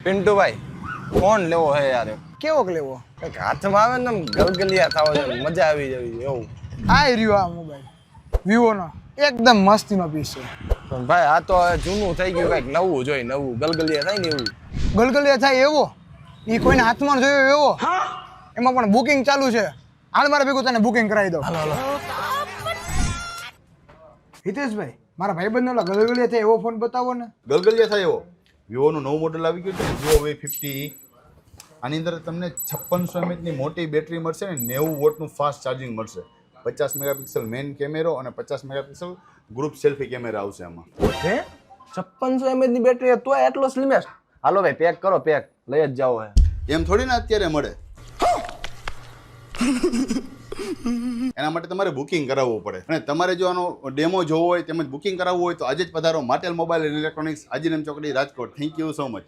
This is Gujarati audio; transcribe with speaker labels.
Speaker 1: પિન્ટુભાઈ ફોન લેવો હે યાર.
Speaker 2: કેવો લેવો?
Speaker 1: કંઈક હાથમાં આવે ને આમ ગલગલિયા થાવ છે, મજા આવી જવી એવું.
Speaker 2: આ રહ્યો આ મોબાઈલ વિવોનો એકદમ મસ્તીનો પીસ છે.
Speaker 1: પણ ભાઈ આ તો હવે જૂનું થઈ ગયું, કંઈક નવું જોઈએ, નવું ગલગલિયા થાય ને એવું.
Speaker 2: ગલગલિયા થાય એવો એ કોઈને હાથમાં જોયો એવો એમાં પણ બુકિંગ ચાલુ છે. હાલ મારે ભેગું તને બુકિંગ કરાવી દઉં. હિતેશભાઈ મારા ભાઈબંધનો ઓલા ગલગલિયા થાય એવો ફોન બતાવો ને.
Speaker 3: ગલગલિયા થાય એવો વિવોનું નવું મોડેલ આવી ગયું છે વિવો V50. આની અંદર તમને 5600 mAhની મોટી બેટરી મળશે ને 90 વોટનું ફાસ્ટ ચાર્જિંગ મળશે. 50 મેગાપિક્સલ મેઇન કેમેરો અને 50 મેગાપિક્સલ ગ્રુપ સેલ્ફી કેમેરા આવશે આમાં.
Speaker 1: હે 5600 mAh ની બેટરી તો એટલો સ્લિમેસ્ટ. હાલો ભાઈ પેક કરો, પેક લઈ જ જાઓ હે.
Speaker 3: એમ થોડી ના અત્યારે મળે. એના માટે તમારે બુકિંગ કરાવવું પડે અને તમારે જો આનો ડેમો જોવો હોય તેમજ બુકિંગ કરાવવું હોય તો આજે જ પધારો માટેલ મોબાઈલ ઇલેક્ટ્રોનિક્સ, હાજીરામ ચોકડી, Rajkot. Thank you so much.